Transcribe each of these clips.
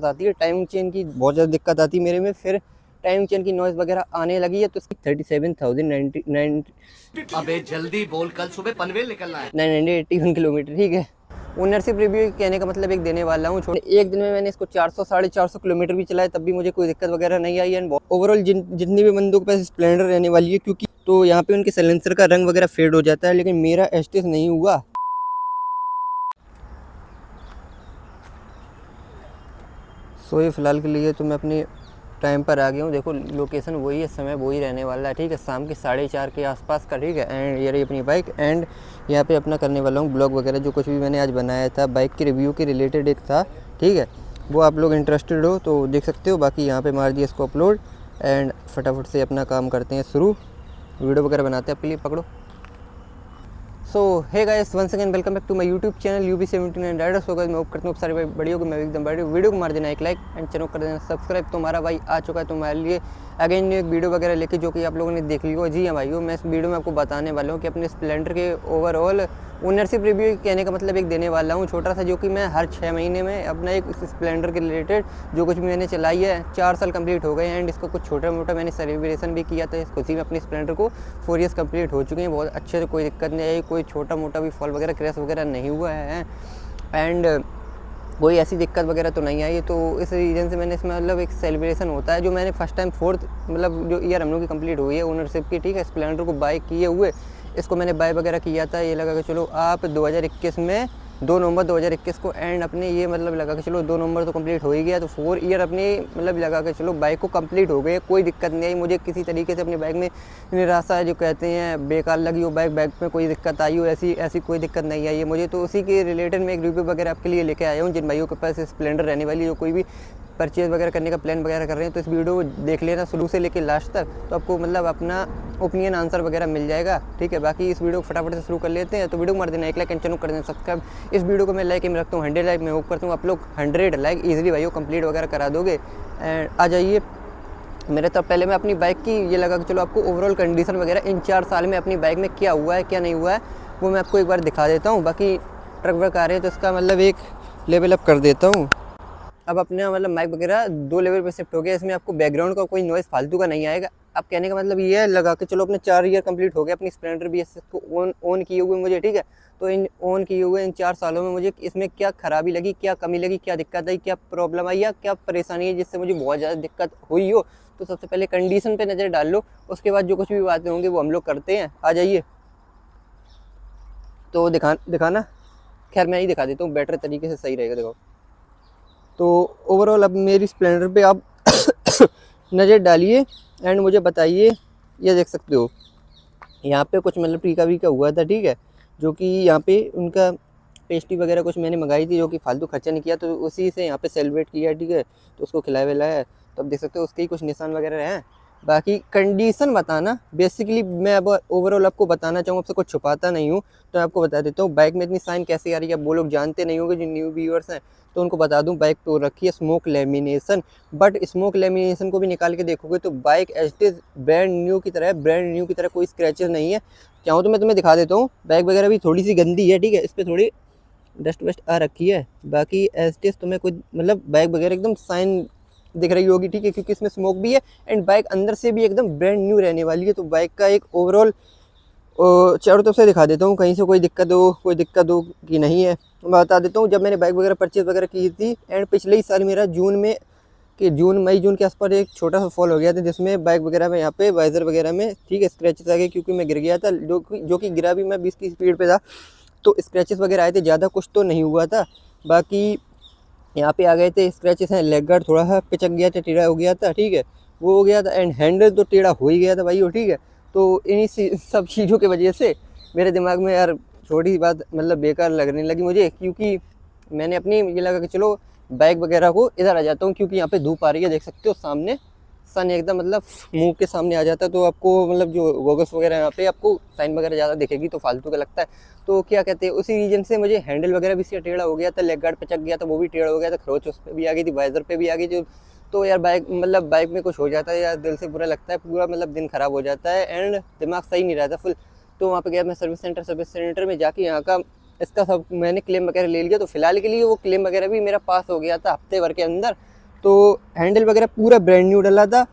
आती है, timing chain की बहुत ज़्यादा दिक्कत आती है मेरे में। फिर टाइमिंग चेन की नॉइज़ वगैरह आने लगी है, तो इसकी 37,000 अबे जल्दी बोल, कल सुबह पनवेल निकलना है। 981 किलोमीटर, ठीक है। ओनरशिप रिव्यू कहने का मतलब एक देने वाला हूँ। छोटे एक दिन में मैंने इसको 400 450 किलोमीटर भी चलाया, तब भी मुझे कोई दिक्कत वगैरह नहीं आई। एंड ओवरऑल जितनी भी बंदों के पास स्प्लेंडर रहने वाली है, क्योंकि तो यहाँ पे उनके साइलेंसर का रंग वगैरह फेड हो जाता है, लेकिन मेरा एस्टेस नहीं हुआ। सो ये फ़िलहाल के लिए तो मैं अपनी टाइम पर आ गया हूँ। देखो लोकेशन वही है, समय वही रहने वाला है, ठीक है, शाम के 4:30 के आसपास का, ठीक है। एंड ये रही अपनी बाइक। एंड यहाँ पे अपना करने वाला हूँ ब्लॉग वगैरह, जो कुछ भी मैंने आज बनाया था बाइक के रिव्यू के रिलेटेड एक था, ठीक है। वो आप लोग इंटरेस्टेड हो तो देख सकते हो। बाकी यहाँ पे मार दिया इसको अपलोड, एंड फटाफट से अपना काम करते हैं शुरू, वीडियो वगैरह बनाते हैं आपके लिए। पकड़ो। So hey guys, once again welcome back to my YouTube channel UB79 riders. So guys मैं होप करता हूँ सारे भाई बढ़िया होगी, मैं एकदम बढ़िया। वीडियो को मार देना एक लाइक एंड चैनल कर देना सब्सक्राइब। तो हमारा भाई आ चुका है तुम्हारे लिए अगेन एक वीडियो वगैरह लेके, जो कि आप लोगों ने देख लिया। जी हाँ भाइयों, मैं इस वीडियो में आपको बताने वाला हूँ कि अपने स्प्लेंडर के ओवरऑल ओनरशिप रिव्यू कहने का मतलब एक देने वाला हूँ छोटा सा, जो कि मैं हर 6 महीने में अपना एक स्प्लेंडर के रिलेटेड जो कुछ भी मैंने चलाई है, 4 साल कंप्लीट हो गए। एंड इसको कुछ छोटा मोटा मैंने सेलिब्रेशन भी किया था इस खुशी में। अपनी स्प्लेंडर को 4 ईयर्स कंप्लीट हो चुके हैं, बहुत अच्छे से, कोई दिक्कत नहीं आई, कोई छोटा मोटा भी फॉल वगैरह क्रैश वगैरह नहीं हुआ है। एंड कोई ऐसी दिक्कत वगैरह तो नहीं आई। तो इस रीज़न से मैंने इसमें मतलब एक सेलिब्रेशन होता है, जो मैंने फर्स्ट टाइम 4th मतलब जो ईयर हम लोग की कंप्लीट हुई है ओनरशिप की, ठीक है, स्प्लेंडर को बाय किए हुए। इसको मैंने बाय वगैरह किया था, ये लगा कि चलो आप 2021 में 2 नवंबर 2021 को। एंड अपने ये मतलब लगा कि चलो 2 नवंबर तो कंप्लीट हो ही गया, तो 4 ईयर अपने मतलब लगा कि चलो बाइक को कंप्लीट हो गए, कोई दिक्कत नहीं आई मुझे किसी तरीके से। अपनी बाइक में निराशा जो कहते हैं बेकार लगी हो, बाइक में कोई दिक्कत आई हो, ऐसी कोई दिक्कत नहीं आई है मुझे। तो उसी के रिलेटेड मैं एक रिव्यू वगैरह आपके लिए लेके आया हूँ। जिन भाइयों के पास स्प्लेंडर रहने वाली, जो कोई भी परचेज़ वगैरह करने का प्लान वगैरह कर रहे हैं, तो इस वीडियो को देख लेना शुरू से लेकर लास्ट तक, तो आपको मतलब अपना ओपिनियन आंसर वगैरह मिल जाएगा, ठीक है। बाकी इस वीडियो को फटाफट से शुरू कर लेते हैं। तो वीडियो को मार देना एक लाइक एंड चैनल कर देना सब्सक्राइब। इस वीडियो को मैं लाइक में रखता हूँ 100 लाइक, मैं होप करता हूँ आप लोग 100 लाइक ईजिली भाइयों कंप्लीट वगैरह करा दोगे। एंड आ जाइए मेरे तरफ। पहले मैं अपनी बाइक की ये लगा कि चलो आपको ओवरऑल कंडीशन वगैरह इन 4 साल में अपनी बाइक में क्या हुआ है क्या नहीं हुआ है, वो मैं आपको एक बार दिखा देता हूँ। बाकी ट्रक वर्क आ रहे हैं तो इसका मतलब एक लेवल अप कर देता हूँ। अब अपने मतलब माइक वगैरह 2 लेवल पे शिफ्ट हो गया, इसमें आपको बैकग्राउंड का कोई नॉइज़ फालतू का नहीं आएगा। अब कहने का मतलब ये है लगा के चलो अपने 4 ईयर कंप्लीट हो गए अपनी स्प्लेंडर BS को ऑन किए हुए मुझे, ठीक है। तो इन ऑन किए हुए इन 4 सालों में मुझे इसमें क्या खराबी लगी, क्या कमी लगी, क्या दिक्कत आई, क्या प्रॉब्लम आई या क्या परेशानी है जिससे मुझे बहुत ज़्यादा दिक्कत हुई हो। तो सबसे पहले कंडीशन पे नज़र डाल लो, उसके बाद जो कुछ भी बातें होंगी वो हम लोग करते हैं। आ जाइए। तो दिखाना, खैर मैं ही दिखा देता हूँ, बेटर तरीके से सही रहेगा। देखो तो ओवरऑल अब मेरी स्प्लेंडर पे आप नज़र डालिए एंड मुझे बताइए। ये देख सकते हो यहाँ पे कुछ मतलब टीका वीका हुआ था, ठीक है, जो कि यहाँ पे उनका पेस्ट्री वगैरह कुछ मैंने मंगाई थी, जो कि फालतू खर्चा नहीं किया, तो उसी से यहाँ पे सेलिब्रेट किया, ठीक है। तो उसको खिलाया विलाया है, तो अब देख सकते हो उसके ही कुछ निशान वगैरह हैं। बाकी कंडीशन बताना, बेसिकली मैं अब ओवरऑल आपको बताना चाहूँ, आपसे कुछ छुपाता नहीं हूँ, तो मैं आपको बता देता हूँ बाइक में इतनी साइन कैसे आ रही है। अब वो लोग जानते नहीं होंगे जो न्यू व्यूअर्स हैं, तो उनको बता दूँ बाइक पे रखी है smoke lamination. But smoke lamination को भी निकाल के देखोगे तो bike as it is brand new की तरह है, ब्रांड न्यू की तरह, कोई स्क्रैचेस नहीं है। चाहूँ तो मैं तुम्हें दिखा देता हूँ, बाइक वगैरह भी थोड़ी सी गंदी है, ठीक है, इस पर थोड़ी डस्ट वस्ट आ रखी है। बाकी एज इट इज़ तुम्हें कुछ मतलब बाइक वगैरह एकदम साइन दिख रही होगी, ठीक है, क्योंकि इसमें स्मोक भी है एंड बाइक अंदर से भी एकदम ब्रांड न्यू रहने वाली है। तो बाइक का एक ओवरऑल चारों तरफ से दिखा देता हूँ, कहीं से कोई दिक्कत हो कि नहीं है। मैं बता देता हूँ, जब मैंने बाइक वगैरह परचेज वगैरह की थी एंड पिछले ही साल मेरा मई जून के आसपास एक छोटा सा फॉल हो गया था, जिसमें बाइक वगैरह में यहाँ पे वाइजर वगैरह में, ठीक है, स्क्रैचेस आ गए, क्योंकि मैं गिर गया था, जो कि गिरा भी मैं 20 की स्पीड पे था, तो स्क्रैचेस वगैरह आए थे, ज़्यादा कुछ तो नहीं हुआ था। बाकी यहाँ पे आ गए थे स्क्रैचेस हैं, लेग गार्ड थोड़ा सा पिचक गया था, टेढ़ा हो गया था, ठीक है, वो हो गया था। एंड हैंडल तो टेढ़ा हो ही गया था भाई वो, ठीक है। तो इन्हीं सब चीज़ों की वजह से मेरे दिमाग में यार छोटी सी बात मतलब बेकार लगने लगी मुझे, क्योंकि मैंने अपनी ये लगा कि चलो बाइक वगैरह को इधर आ जाता हूँ, क्योंकि यहाँ पे धूप आ रही है, देख सकते हो सामने सन एकदम मतलब मुंह के सामने आ जाता है, तो आपको मतलब जो गोगल्स वगैरह यहाँ पे आपको साइन वगैरह ज़्यादा दिखेगी, तो फालतू का लगता है। तो क्या कहते हैं, उसी रीजन से मुझे हैंडल वगैरह भी इसका टेढ़ा हो गया था, लेग गार्ड पिचक गया था, वो भी टेढ़ा हो गया था, खरोच उस पर भी आ गई थी, वाइजर पे भी आ गई थी। तो यार बाइक में कुछ हो जाता है यार, दिल से बुरा लगता है, पूरा मतलब दिन ख़राब हो जाता है एंड दिमाग सही नहीं रहता फुल। तो वहाँ पे गया मैं सर्विस सेंटर में जाके यहाँ का इसका सब मैंने क्लेम वगैरह ले लिया। तो फिलहाल के लिए वो क्लेम वगैरह भी मेरा पास हो गया था हफ्ते भर के अंदर। तो हैंडल वगैरह पूरा ब्रांड न्यू डला था,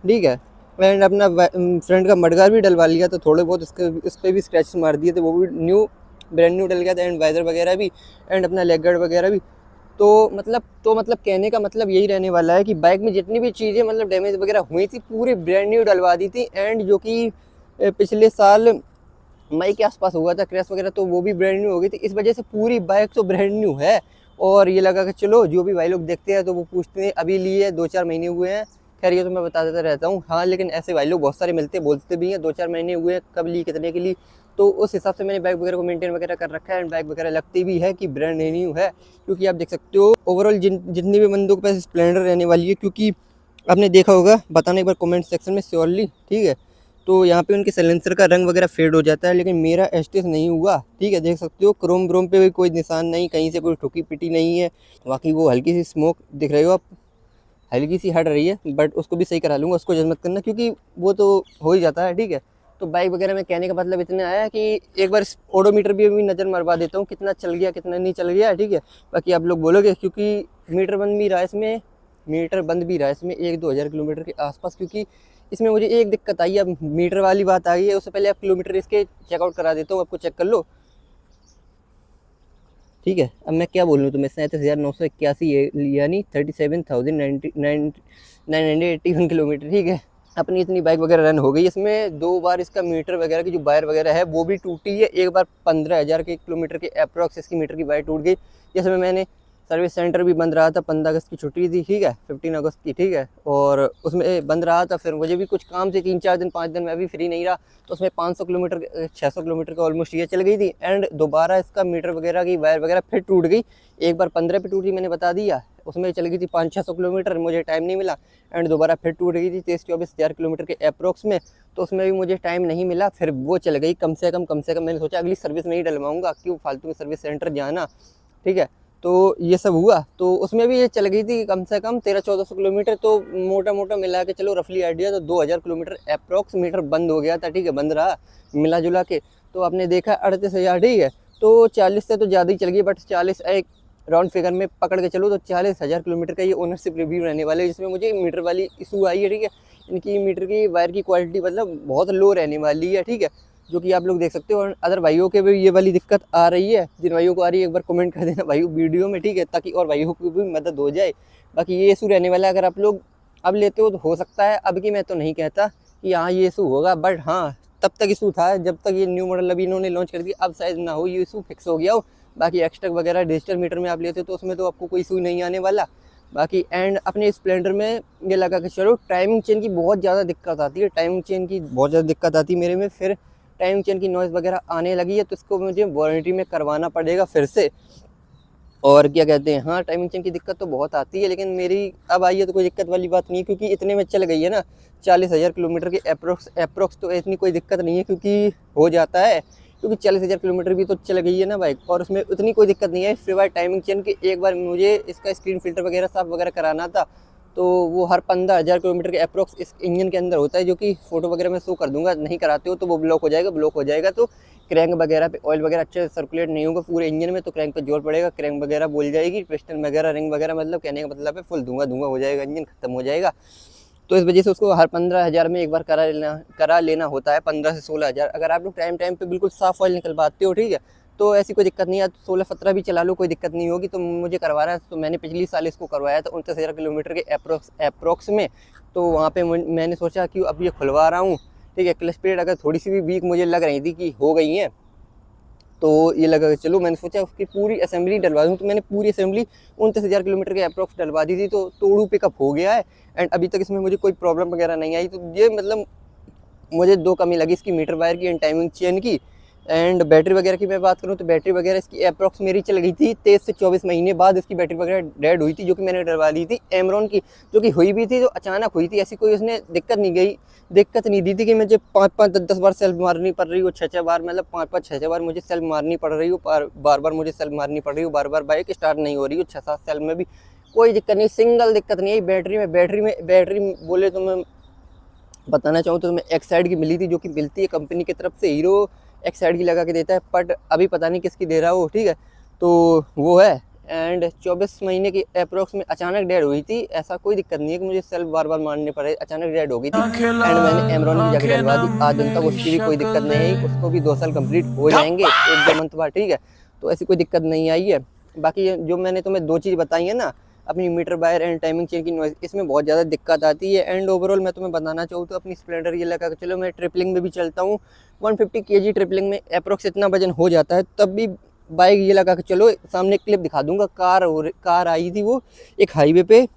ठीक है। एंड अपना फ्रंट का मडगार्ड भी डलवा लिया था, थोड़े बहुत इस पर भी स्क्रैच मार दिए थे, वो भी न्यू ब्रांड न्यू डल गया था। एंड वाइजर वगैरह भी, एंड अपना लेग गार्ड वगैरह भी। तो मतलब कहने का मतलब यही रहने वाला है कि बाइक में जितनी भी चीज़ें मतलब डैमेज वगैरह हुई थी पूरी ब्रांड न्यू डलवा दी थी। एंड जो कि पिछले साल मई के आसपास हुआ था क्रैश वगैरह, तो वो भी ब्रांड न्यू हो गई थी। इस वजह से पूरी बाइक तो ब्रांड न्यू है। और ये लगा कि चलो जो भी भाई लोग देखते हैं तो वो पूछते हैं अभी लिए 2-4 महीने हुए हैं, खैर ये तो मैं बता देता रहता हूँ। हाँ, लेकिन ऐसे भाई लोग बहुत सारे मिलते बोलते भी हैं 2-4 महीने हुए हैं, कब ली, कितने की ली। तो उस हिसाब से मैंने बाइक वगैरह को मेंटेन वगैरह कर रखा है। एंड बाइक वगैरह लगती भी है कि ब्रांड न्यू है, क्योंकि आप देख सकते हो ओवरऑल जितनी भी बंदों के पास स्प्लेंडर रहने वाली है, क्योंकि आपने देखा होगा, बताना एक बार कमेंट सेक्शन में श्योरली, ठीक है। तो यहाँ पे उनके साइलेंसर का रंग वगैरह फेड हो जाता है, लेकिन मेरा एस्टेस नहीं हुआ, ठीक है। देख सकते हो क्रोम ब्रोम पे भी कोई निशान नहीं, कहीं से कोई ठुकी पिटी नहीं है। बाकी वो हल्की सी स्मोक दिख रही हो आप, हल्की सी हट रही है, बट उसको भी सही करा लूँगा, उसको जज मत करना, क्योंकि वो तो हो ही जाता है, ठीक है। तो बाइक वगैरह में कहने का मतलब इतना आया कि एक बार ओडोमीटर भी नज़र मरवा देता हूँ, कितना चल गया कितना नहीं चल गया, ठीक है। बाकी आप लोग बोलोगे, क्योंकि मीटर बंद भी रहा है इसमें, 1-2 हज़ार किलोमीटर के आसपास। क्योंकि इसमें मुझे एक दिक्कत आई है, अब मीटर वाली बात आ गई है, उससे पहले आप किलोमीटर इसके चेकआउट करा देता हूँ, आपको चेक कर लो, ठीक है। अब मैं क्या बोल रहा हूँ तुम्हें, 37,981 यानी 37,981 किलोमीटर, ठीक है। अपनी इतनी बाइक वगैरह रन हो गई। इसमें 2 बार इसका मीटर वगैरह की जो वायर वगैरह है वो भी टूटी है। एक बार 15,000 के किलोमीटर के अप्रॉक्स इसकी मीटर की वायर टूट गई, जिसमें मैंने सर्विस सेंटर भी बंद रहा था, 15 अगस्त की छुट्टी थी, ठीक है, 15 अगस्त की, ठीक है। और उसमें बंद रहा था, फिर मुझे भी कुछ काम से 3-4 दिन 5 दिन मैं भी फ्री नहीं रहा, तो उसमें 500 किलोमीटर 600 किलोमीटर का ऑलमोस्ट ये चल गई थी। एंड दोबारा इसका मीटर वगैरह की वायर वगैरह फिर टूट गई। एक बार 15 पे टूटी, मैंने बता दिया, उसमें चल गई थी 500-600 किलोमीटर, मुझे टाइम नहीं मिला। एंड दोबारा फिर टूट गई थी 23-24 हज़ार किलोमीटर के अप्रॉक्स में, तो उसमें भी मुझे टाइम नहीं मिला, फिर वो चल गई कम से कम मैंने सोचा अगली सर्विस में ही डलवाऊँगा, क्यों फालतू में सर्विस सेंटर जाना, ठीक है। तो ये सब हुआ, तो उसमें भी ये चल गई थी कम से कम 1300-1400 किलोमीटर। तो मोटा मोटा मिला के चलो रफली आइडिया तो 2000 किलोमीटर अप्रॉक्स मीटर बंद हो गया था, ठीक है, बंद रहा मिला जुला के। तो आपने देखा 38,000, ठीक है। तो 40 से तो ज़्यादा ही चल गई, बट 40 एक राउंड फिगर में पकड़ के चलो तो 40,000 किलोमीटर का ये ओनरशिप रिव्यू रहने वाले है, जिसमें मुझे मीटर वाली इशू आई है, ठीक है। इनकी मीटर की वायर की क्वालिटी मतलब बहुत लो रहने वाली है, ठीक है, जो कि आप लोग देख सकते हो। और अदर भाइयों के भी ये वाली दिक्कत आ रही है, जिन भाइयों को आ रही है एक बार कमेंट कर देना भाई वीडियो में, ठीक है, ताकि और भाइयों की भी मदद हो जाए। बाकी ये इशू रहने वाला है, अगर आप लोग अब लेते हो तो हो सकता है, अब की मैं तो नहीं कहता कि हाँ ये इशू होगा, बट हाँ तब तक इशू था जब तक ये न्यू मॉडल अभी इन्होंने लॉन्च कर दिया, अब शायद ना हो, ये इशू फिक्स हो गया हो। बाकी एक्स्ट्रा वगैरह डिजिटल मीटर में आप लेते हो तो उसमें तो आपको कोई इशू नहीं आने वाला। बाकी एंड अपने स्प्लेंडर में ये लगा कि चलो टाइमिंग चेन की बहुत ज़्यादा दिक्कत आती है, टाइमिंग चेन की बहुत ज़्यादा दिक्कत आती है मेरे में, फिर टाइमिंग चेन की नॉइज़ वगैरह आने लगी है, तो इसको मुझे वारंटी में करवाना पड़ेगा फिर से। और क्या कहते हैं, हाँ टाइमिंग चेन की दिक्कत तो बहुत आती है, लेकिन मेरी अब आई है तो कोई दिक्कत वाली बात नहीं है, क्योंकि इतने में चल गई है ना 40,000 किलोमीटर के अप्रोक्स, तो इतनी कोई दिक्कत नहीं है, क्योंकि हो जाता है, क्योंकि 40,000 किलोमीटर भी तो चल गई है ना बाइक, और उसमें उतनी कोई दिक्कत नहीं है। फिर बार टाइमिंग चेन की एक बार मुझे इसका स्क्रीन फिल्टर वगैरह साफ वगैरह कराना था, तो वो हर 15,000 किलोमीटर के अप्रोक्स इस इंजन के अंदर होता है, जो कि फ़ोटो वगैरह में शो कर दूंगा। नहीं कराते हो तो वो ब्लॉक हो जाएगा तो क्रैंक वगैरह पे ऑयल वगैरह अच्छे से सर्कुलेट नहीं होगा पूरे इंजन में, तो क्रैंक पे जोर पड़ेगा, क्रैंक वगैरह बोल जाएगी, पिस्टन वगैरह रिंग वगैरह, मतलब कहने का मतलब है फुल धुआं हो जाएगा, इंजन खत्म हो जाएगा। तो इस वजह से उसको हर 15,000 में एक बार करा लेना होता है, 15 से 16,000। अगर आप लोग टाइम पे बिल्कुल साफ ऑयल निकलवाते हो, ठीक है, तो ऐसी कोई दिक्कत नहीं है, 16-17 भी चला लो कोई दिक्कत नहीं होगी। तो मुझे करवा रहा है, तो मैंने पिछली साल इसको करवाया था 29,000 किलोमीटर के अप्रोक्स में। तो वहाँ पे मैंने सोचा कि अब ये खुलवा रहा हूँ, ठीक है। क्लच प्लेट अगर थोड़ी सी भी वीक मुझे लग रही थी कि हो गई हैं, तो ये लगा कि चलो मैंने सोचा उसकी पूरी असेंबली डलवा दूँ, तो मैंने पूरी असेंबली 29,000 किलोमीटर के अप्रोक्स डलवा दी थी, तो तोड़ू पिकअप हो गया है। एंड अभी तक इसमें मुझे कोई प्रॉब्लम वगैरह नहीं आई। तो ये मतलब मुझे 2 कमी लगी इसकी, मीटर वायर की एंड टाइमिंग चेन की। एंड बैटरी वगैरह की मैं बात करूँ तो बैटरी वगैरह इसकी अप्रॉक्स मेरी चल गई थी 23 से 24 महीने बाद इसकी बैटरी वगैरह डेड हुई थी, जो कि मैंने डलवा ली थी एमरॉन की, जो कि हुई भी थी, जो अचानक हुई थी, ऐसी कोई उसने दिक्कत नहीं दी थी कि मुझे 5-5 10-10 बार सेल्फ मारनी पड़ रही हो, 6-6 बार, मतलब 5-5 6-6 बार मुझे सेल्फ मारनी पड़ रही हो, बार बार मुझे सेल्फ मारनी पड़ रही हो, बार बार बाइक स्टार्ट नहीं हो रही हो, 6-7 सेल्फ में भी कोई दिक्कत नहीं, सिंगल दिक्कत नहीं है। बैटरी बोले तो मैं बताना चाहूँ तो मैं एक्साइड की मिली थी, जो कि मिलती है कंपनी की तरफ से, हीरो एक साइड की लगा के देता है, बट अभी पता नहीं किसकी दे रहा हो, ठीक है। तो वो है। एंड 24 महीने की अप्रोक्स में अचानक डेड हुई थी। ऐसा कोई दिक्कत नहीं है कि मुझे सेल्फ बार बार मारने पड़े, अचानक डेड हो गई थी। एंड मैंने एमरॉन की जाके डलवा दी आज दिन तक, उसकी भी कोई दिक्कत नहीं आई। उसको भी 2 साल कंप्लीट हो जाएंगे 1-2 मंथ बाद, ठीक है। तो ऐसी कोई दिक्कत नहीं आई है। बाकी जो मैंने तुम्हें 2 चीज़ बताई है ना, अपनी मीटर बायर एंड टाइमिंग चेन की नॉइज़, इसमें बहुत ज़्यादा दिक्कत आती है। एंड ओवरऑल मैं तुम्हें बताना चाहूँ तो अपनी स्प्लेंडर ये लगा के चलो, मैं ट्रिपलिंग में भी चलता हूँ, 150 kg ट्रिपलिंग में अप्रोक्स इतना वजन हो जाता है, तब भी बाइक ये लगा के चलो। सामने क्लिप दिखा दूंगा, कार आई थी वो एक हाईवे पे,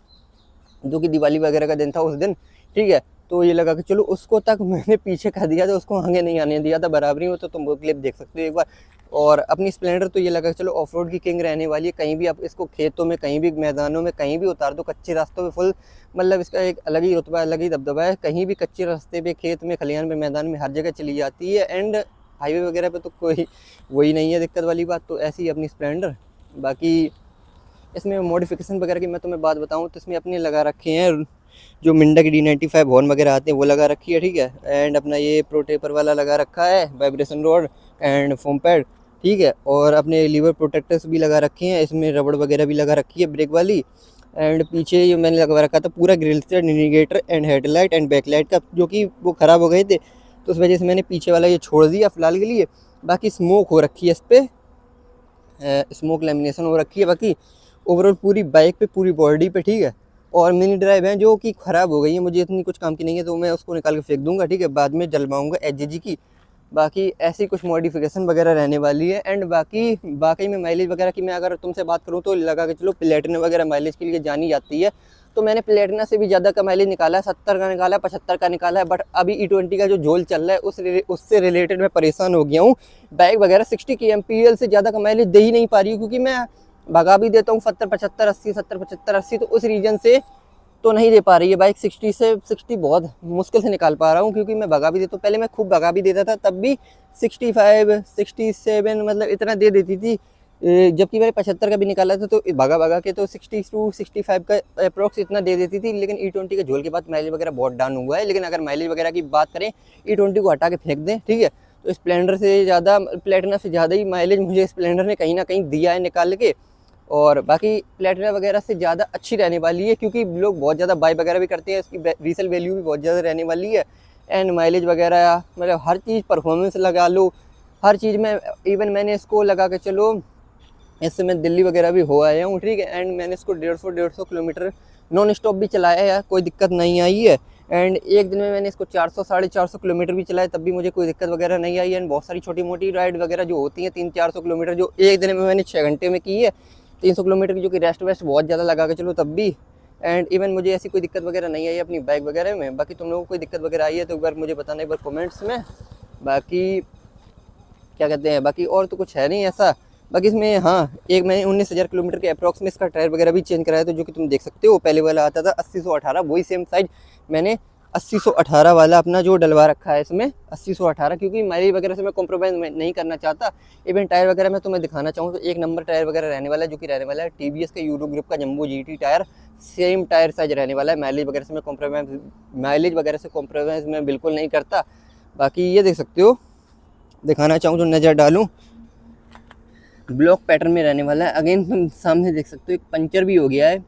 जो कि दिवाली वगैरह का दिन था उस दिन, ठीक है। तो ये लगा के चलो उसको तक मैंने पीछे कर दिया था, उसको आगे नहीं आने दिया था बराबरी में। तो तुम वो क्लिप देख सकते हो एक बार। और अपनी स्प्लेंडर तो ये लगा के चलो ऑफ रोड की किंग रहने वाली है। कहीं भी आप इसको खेतों में, कहीं भी मैदानों में, कहीं भी उतार दो, कच्चे रास्तों में फुल, मतलब इसका एक अलग ही रुतबा, अलग ही दबदबा है। कहीं भी कच्चे रास्ते पे, खेत में, खलिहान में, मैदान में, हर जगह चली जाती है। एंड हाईवे वगैरह पे तो कोई वही नहीं है दिक्कत वाली बात। तो ऐसी है अपनी स्प्लेंडर। बाकी इसमें मॉडिफिकेशन वगैरह की मैं तुम्हें बात बताऊं तो इसमें अपने लगा रखे हैं जो मिंडा की D95 हॉर्न वगैरह आते हैं, वो लगा रखी है, ठीक है। एंड अपना ये प्रो टेपर वाला लगा रखा है, vibration rod and foam pad, ठीक है। और अपने लीवर प्रोटेक्टर्स भी लगा रखे हैं, इसमें रबड़ वगैरह भी लगा रखी है ब्रेक वाली। एंड पीछे ये मैंने लगा रखा था पूरा ग्रिल से indicator and headlight and backlight का, जो कि वो ख़राब हो गए थे, तो उस वजह से मैंने पीछे वाला ये छोड़ दिया फ़िलहाल के लिए। बाकी स्मोक हो रखी है इस पर, स्मोक लेमिनेशन हो रखी है। बाकी ओवरऑल पूरी बाइक पे, पूरी बॉडी पे, ठीक है। और मिनी ड्राइव है जो कि ख़राब हो गई है, मुझे इतनी कुछ काम की नहीं है, तो मैं उसको निकाल के फेंक दूंगा, ठीक है। बाद में जलवाऊंगा HJG की। बाकी ऐसी कुछ मॉडिफिकेशन वगैरह रहने वाली है। एंड बाकी में माइलेज वगैरह की मैं अगर तुमसे बात करूँ तो लगा के चलो प्लेटिना वगैरह माइलेज के लिए जानी जाती है। तो मैंने प्लेटिना से भी ज़्यादा का माइलेज निकाला है, 70 का निकाला है, 75 का निकाला है। बट अभी E20 का जो झोल चल रहा है उससे रिलेटेड मैं परेशान हो गया हूँ। बाइक वगैरह 60 kmpl से ज़्यादा का माइलेज दे ही नहीं पा रही हूँ, क्योंकि मैं भगा भी देता हूँ 70-75-80, तो उस रीजन से तो नहीं दे पा रही है बाइक। 60 बहुत मुश्किल से निकाल पा रहा हूँ, क्योंकि मैं भगा भी देता हूँ। पहले मैं खूब भगा भी देता था, तब भी 65-67 मतलब इतना दे देती थी। जबकि मैंने 75 का भी निकाला था, तो भगा के तो 62-65 का अप्रोक्स इतना दे देती थी। लेकिन E20 के झोल के बाद माइलेज वगैरह बहुत डाउन हुआ है। लेकिन अगर माइलेज वगैरह की बात करें, E20 को हटा के फेंक दें, ठीक है, तो स्प्लेंडर से ज़्यादा, प्लेटिना से ज़्यादा ही माइलेज मुझे स्प्लेंडर ने कहीं ना कहीं दिया है निकाल के। और बाकी प्लेटिना वगैरह से ज़्यादा अच्छी रहने वाली है, क्योंकि लोग बहुत ज़्यादा बाय वगैरह भी करते हैं, इसकी रीसेल वैल्यू भी बहुत ज़्यादा रहने वाली है। एंड माइलेज वगैरह मतलब हर चीज़, परफॉर्मेंस लगा लो, हर चीज़ में। इवन मैंने इसको लगा के चलो, इससे मैं दिल्ली वगैरह भी हो आया हूँ, ठीक है। एंड मैंने इसको 150 किलोमीटर नॉन स्टॉप भी चलाया है, कोई दिक्कत नहीं आई है। एंड एक दिन में मैंने इसको 400-450 किलोमीटर भी चलाया, तब भी मुझे कोई दिक्कत वगैरह नहीं आई है। एंड बहुत सारी छोटी मोटी राइड वगैरह जो होती हैं 300-400 किलोमीटर, जो एक दिन में मैंने 6 घंटे में की है, 300 किलोमीटर की, जो कि रेस्ट वेस्ट बहुत ज़्यादा लगा के चलो तब भी। एंड इवन मुझे ऐसी कोई दिक्कत वगैरह नहीं आई अपनी बाइक वगैरह में। बाकी तुम लोगों को कोई दिक्कत वगैरह आई है तो एक बार मुझे बताना, एक बार कमेंट्स में। बाकी क्या कहते हैं, बाकी और तो कुछ है नहीं ऐसा। बाकी इसमें हाँ, एक मैंने 19,000 किलोमीटर के अप्रॉक्स में इसका टायर वगैरह भी चेंज कराया था, जो कि तुम देख सकते हो। पहले वाला आता था 80-118, वही सेम साइज मैंने 80-118 वाला अपना जो डलवा रखा है इसमें 80-118, क्योंकि माइलेज वगैरह से मैं कॉम्प्रोमाइज़ नहीं करना चाहता। इवन टायर वगैरह मैं तुम्हें दिखाना चाहूँ तो 1 नंबर टायर वगैरह रहने वाला है, जो कि रहने वाला है TVS का यूरो ग्रुप का जम्बो GT tyre. Same tyre size रहने वाला है। माइलेज वगैरह से कॉम्प्रोमाइज़ मैं बिल्कुल नहीं करता। बाकी ये देख सकते हो, दिखाना चाहूँ तो नज़र डालूँ, ब्लॉक पैटर्न में रहने वाला है। अगेन तुम सामने देख सकते हो एक पंचर भी हो गया है,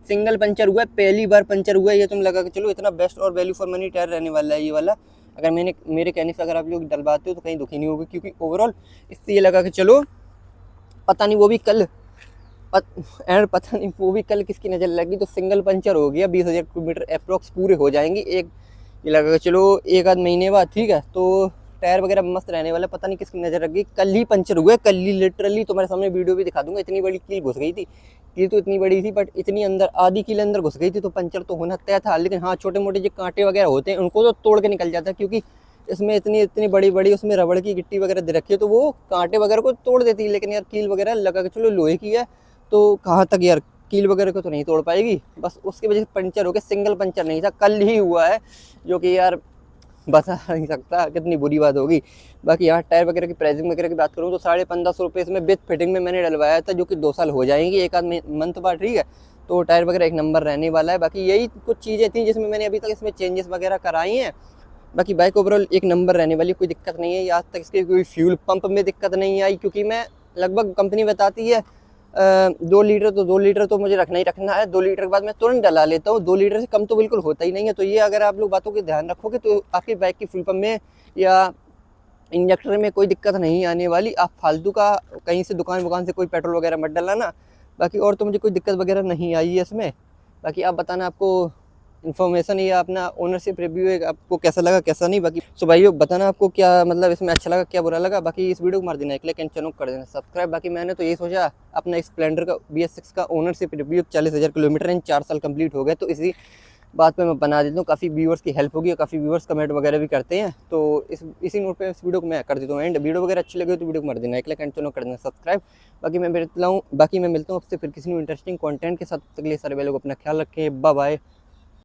सिंगल पंचर हुआ है, पहली बार पंचर हुआ है ये। तुम लगा के चलो इतना बेस्ट और वैल्यू फॉर मनी टायर रहने वाला है ये वाला। अगर मेरे कहने से अगर आप लोग डलवाते हो तो कहीं दुखी नहीं होगी, क्योंकि ओवरऑल इससे ये लगा के चलो, पता नहीं वो भी कल किसकी नज़र लगी तो सिंगल पंचर हो गया। 20,000 किलोमीटर अप्रॉक्स पूरे हो जाएंगे एक, ये लगा के चलो 1 आध महीने बाद, ठीक है। तो टायर वगैरह मस्त रहने वाला, पता नहीं किसकी नज़र लग गई। कल ही पंचर हुआ है, कल ही लिटरली, तुम्हारे सामने वीडियो भी दिखा दूंगा। इतनी बड़ी कील घुस गई थी, कील तो इतनी बड़ी थी, बट इतनी अंदर, आधी कील अंदर घुस गई थी, तो पंचर तो होना तय था। लेकिन हाँ, छोटे मोटे जो कांटे वगैरह होते हैं उनको तो तोड़ के निकल जाता है, क्योंकि इसमें इतनी बड़ी उसमें रबड़ की गिट्टी वगैरह दे रखी है, तो वो कांटे वगैरह को तोड़ देती है। लेकिन यार कील वगैरह लगा के चलो लोहे की है, तो कहाँ तक यार कील वगैरह को तो नहीं तोड़ पाएगी। बस उसकी वजह से पंचर हो गया, सिंगल पंचर नहीं था, कल ही हुआ है, जो कि यार बता नहीं सकता कितनी बुरी बात होगी। बाकी यहाँ टायर वगैरह की प्राइसिंग वगैरह की बात करूँ तो 1550 रुपये इसमें विथ फिटिंग में मैंने डलवाया था, जो कि 2 साल हो जाएंगी 1 आध मंथ बाद, ठीक है। तो टायर वगैरह 1 नंबर रहने वाला है। बाकी यही कुछ चीज़ें थी जिसमें मैंने अभी तक इसमें चेंजेस वगैरह कराई हैं। बाकी बाइक ओवरऑल एक नंबर रहने वाली, कोई दिक्कत नहीं है। आज तक इसके कोई फ्यूल पंप में दिक्कत नहीं आई, क्योंकि मैं लगभग कंपनी बताती है 2 लीटर तो मुझे रखना ही रखना है। 2 लीटर के बाद मैं तुरंत डला लेता हूँ, 2 लीटर से कम तो बिल्कुल होता ही नहीं है। तो ये अगर आप लोग बातों का ध्यान रखोगे तो आपकी बाइक की फ्यूल पंप में या इंजेक्टर में कोई दिक्कत नहीं आने वाली। आप फालतू का कहीं से दुकान से कोई पेट्रोल वगैरह मत डलाना। बाकी और तो मुझे कोई दिक्कत वगैरह नहीं आई है इसमें। बाकी आप बताना आपको इन्फॉर्मेशन या अपना ओनरशिप रिव्यू है आपको कैसा लगा कैसा नहीं। बाकी सो भाइयों बताना आपको क्या मतलब इसमें अच्छा लगा क्या बुरा लगा। बाकी इस वीडियो को मार देना एक लाइक एंड चैनल कर देना सब्सक्राइब। बाकी मैंने तो यही सोचा अपना स्प्लेंडर का BS6 का ओनरशिप रिव्यू 40,000 किलोमीटर इन 4 साल कंप्लीट हो गए, तो इसी बात पे मैं बना देता हूँ। काफ़ी व्यूअर्स की हेल्प होगी और काफ़ी व्यूअर्स कमेंट वगैरह भी करते हैं, तो इसी नोट पे इस वीडियो को मैं कर देता हूँ एंड। वीडियो वगैरह अच्छी लगे तो वीडियो को मार देना एक लाइक एंड चैनल कर देना सब्सक्राइब। बाकी मैं मिलता हूँ आपसे फिर किसी इंटरेस्टिंग कंटेंट के साथ। तक के लिए सारे लोग अपना ख्याल रखें, बाय बाय।